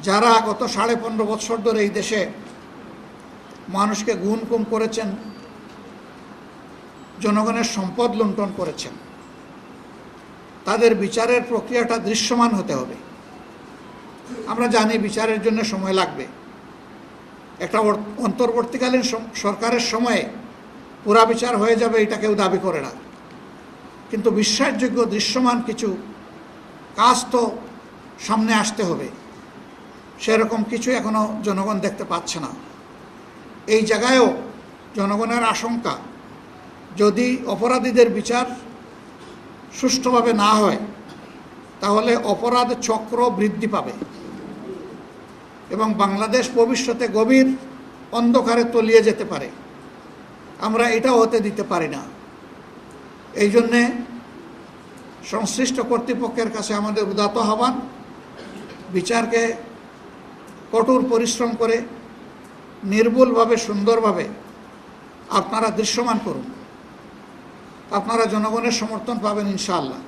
যারা গত 15.5 বছর ধরে এই দেশে মানুষকে গুম করেছেন, জনগণের সম্পদ লুণ্ঠন করেছেন, তাদের বিচারের প্রক্রিয়াটা দৃশ্যমান হতে হবে। আমরা জানি বিচারের জন্য সময় লাগবে। একটা অন্তর্বর্তীকালীন সরকারের সময়ে পুরা বিচার হয়ে যাবে এটা কেউ দাবি করে না, কিন্তু বিশ্বাসযোগ্য দৃশ্যমান কিছু কাজ তো সামনে আসতে হবে। সেরকম কিছু এখনো জনগণ দেখতে পাচ্ছে না। এই জায়গায়ও জনগণের আশঙ্কা, যদি অপরাধীদের বিচার সুষ্ঠুভাবে না হয় তাহলে অপরাধ চক্র বৃদ্ধি পাবে এবং বাংলাদেশ ভবিষ্যতে গভীর অন্ধকারে তলিয়ে যেতে পারে। আমরা এটাও হতে দিতে পারি না। এই জন্যে সংশ্লিষ্ট কর্তৃপক্ষের কাছে আমাদের উদাত্ত আহ্বান, বিচারকে কঠোর পরিশ্রম করে নির্ভুলভাবে সুন্দরভাবে আপনারা দৃশ্যমান করুন। আপনারা জনগণের সমর্থন পাবেন ইনশাআল্লাহ।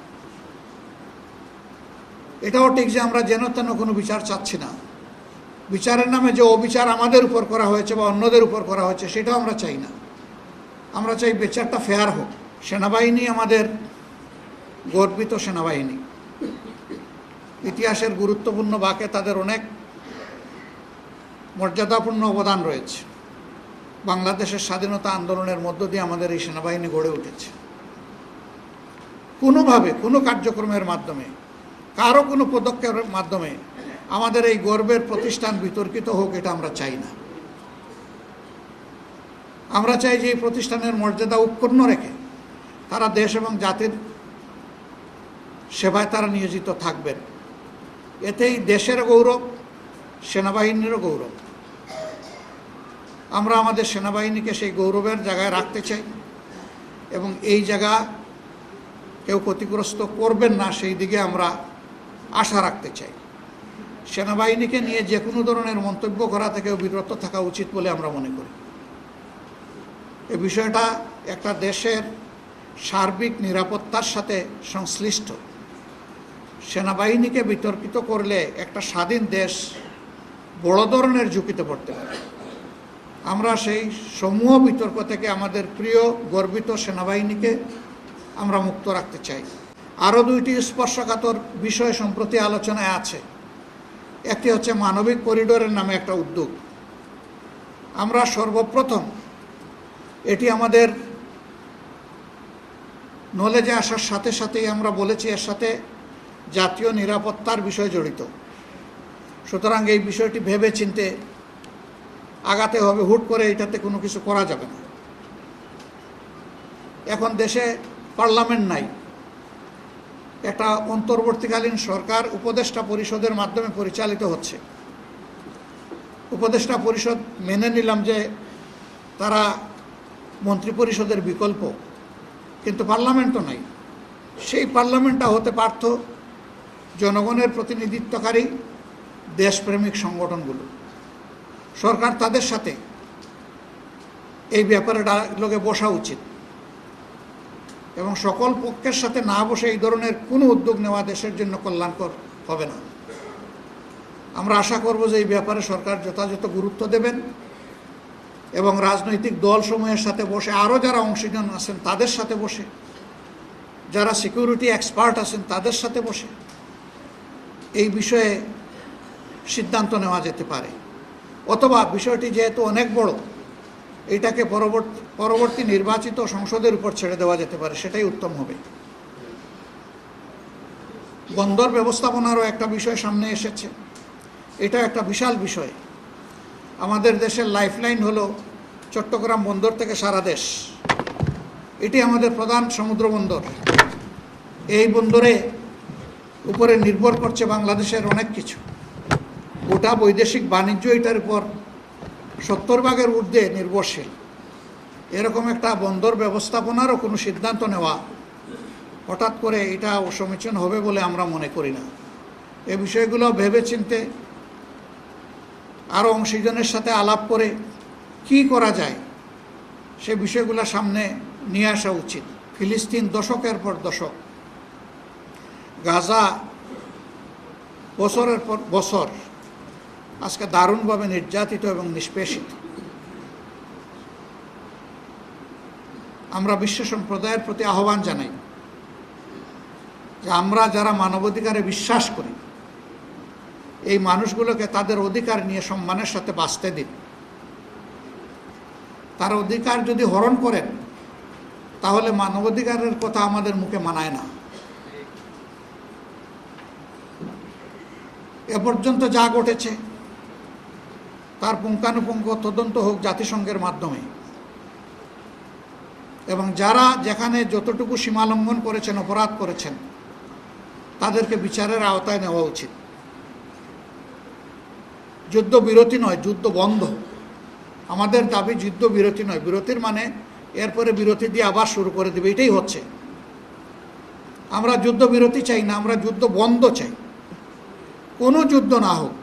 এটাও ঠিক যে আমরা যেন তেন কোনো বিচার চাচ্ছি না। বিচারের নামে যে অবিচার আমাদের উপর করা হয়েছে বা অন্যদের উপর করা হয়েছে সেটাও আমরা চাই না। আমরা চাই বিচারটা ফেয়ার হোক। সেনাবাহিনী আমাদের গর্বিত সেনাবাহিনী, ইতিহাসের গুরুত্বপূর্ণ বাঁকে তাদের অনেক মর্যাদাপূর্ণ অবদান রয়েছে। বাংলাদেশের স্বাধীনতা আন্দোলনের মধ্য দিয়ে আমাদের এই সেনাবাহিনী গড়ে উঠেছে। কোনোভাবে কোনো কার্যক্রমের মাধ্যমে, কারো কোনো পদক্ষেপের মাধ্যমে আমাদের এই গর্বের প্রতিষ্ঠান বিতর্কিত হোক, এটা আমরা চাই না। আমরা চাই যে এই প্রতিষ্ঠানের মর্যাদা অক্ষুণ্ণ রেখে তারা দেশ এবং জাতির সেবায় তারা নিয়োজিত থাকবেন। এতেই দেশের গৌরব, সেনাবাহিনীরও গৌরব। আমরা আমাদের সেনাবাহিনীকে সেই গৌরবের জায়গায় রাখতে চাই এবং এই জায়গা কেউ ক্ষতিগ্রস্ত করবেন না সেই দিকে আমরা আশা রাখতে চাই। সেনাবাহিনীকে নিয়ে যে কোনো ধরনের মন্তব্য করা থেকেও বিরত থাকা উচিত বলে আমরা মনে করি। এই বিষয়টা একটা দেশের সার্বিক নিরাপত্তার সাথে সংশ্লিষ্ট। সেনাবাহিনীকে বিতর্কিত করলে একটা স্বাধীন দেশ বড় ধরনের ঝুঁকিতে পড়তে পারে। আমরা সেই সমূহ বিতর্ক থেকে আমাদের প্রিয় গর্বিত সেনাবাহিনীকে আমরা মুক্ত রাখতে চাই। আরও দুইটি স্পর্শকাতর বিষয় সম্প্রতি আলোচনায় আছে। একটি হচ্ছে মানবিক করিডোরের নামে একটা উদ্যোগ। আমরা সর্বপ্রথম এটি আমাদের নলেজে আসার সাথে সাথেই আমরা বলেছি এর সাথে জাতীয় নিরাপত্তার বিষয় জড়িত। সুতরাং এই বিষয়টি ভেবে চিন্তে আগাতে হবে। হুট করে এটাতে কোনো কিছু করা যাবে না। এখন দেশে পার্লামেন্ট নাই। একটা অন্তর্বর্তীকালীন সরকার উপদেষ্টা পরিষদের মাধ্যমে পরিচালিত হচ্ছে। উপদেষ্টা পরিষদ মেনে নিলাম যে তারা মন্ত্রিপরিষদের বিকল্প, কিন্তু পার্লামেন্টও নাই। সেই পার্লামেন্টটা হতে পারত জনগণের প্রতিনিধিত্বকারী দেশপ্রেমিক সংগঠনগুলো। সরকার তাদের সাথে এই ব্যাপারে ডায়ালগে বসা উচিত এবং সকল পক্ষের সাথে না বসে এই ধরনের কোনো উদ্যোগ নেওয়া দেশের জন্য কল্যাণকর হবে না। আমরা আশা করব যে এই ব্যাপারে সরকার যথাযথ গুরুত্ব দেবেন এবং রাজনৈতিক দলসমূহের সাথে বসে, আরও যারা অংশীদার আছেন তাদের সাথে বসে, যারা সিকিউরিটি এক্সপার্ট আছেন তাদের সাথে বসে এই বিষয়ে সিদ্ধান্ত নেওয়া যেতে পারে। অথবা বিষয়টি যেহেতু অনেক বড়, এটাকে পরবর্তী নির্বাচিত সংসদের উপর ছেড়ে দেওয়া যেতে পারে, সেটাই উত্তম হবে। বন্দর ব্যবস্থাপনারও একটা বিষয় সামনে এসেছে। এটা একটা বিশাল বিষয়। আমাদের দেশের লাইফলাইন হলো চট্টগ্রাম বন্দর থেকে সারা দেশ। এটি আমাদের প্রধান সমুদ্র বন্দর। এই বন্দরে উপরে নির্ভর করছে বাংলাদেশের অনেক কিছু। গোটা বৈদেশিক বাণিজ্য এটার উপর 70% ঊর্ধ্বে নির্ভরশীল। এরকম একটা বন্দর ব্যবস্থাপনারও কোনো সিদ্ধান্ত নেওয়া হঠাৎ করে এটা অসমীচীন হবে বলে আমরা মনে করি না। এই বিষয়গুলো ভেবেচিন্তে আরও অংশীজনের সাথে আলাপ করে কি করা যায় সে বিষয়গুলো সামনে নিয়ে আসা উচিত। ফিলিস্তিন দশকের পর দশক, গাজা বছরের পর বছর, আজকে দারুণভাবে নির্যাতিত এবং নিষ্পেষিত। আমরা বিশ্ব সম্প্রদায়ের প্রতি আহ্বান জানাই যে আমরা যারা মানবাধিকারে বিশ্বাস করি এই মানুষগুলোকে তাদের অধিকার নিয়ে সম্মানের সাথে বাঁচতে দিন। তার অধিকার যদি হরণ করেন তাহলে মানবাধিকারের কথা আমাদের মুখে মানায় না। এ পর্যন্ত যা ঘটেছে তার পুঙ্খানুপুঙ্খ তদন্ত হোক জাতিসংঘের মাধ্যমে, এবং যারা যেখানে যতটুকু সীমা লঙ্ঘন করেছেন, অপরাধ করেছেন, তাদেরকে বিচারের আওতায় নেওয়া উচিত। যুদ্ধ বিরতি নয়, যুদ্ধ বন্ধ। আমাদের দাবি যুদ্ধ বিরতি নয়। বিরতির মানে এরপরে বিরতি দিয়ে আবার শুরু করে দেবে, এটাই হচ্ছে। আমরা যুদ্ধ বিরতি চাই না, আমরা যুদ্ধ বন্ধ চাই, কোনো যুদ্ধ না হোক।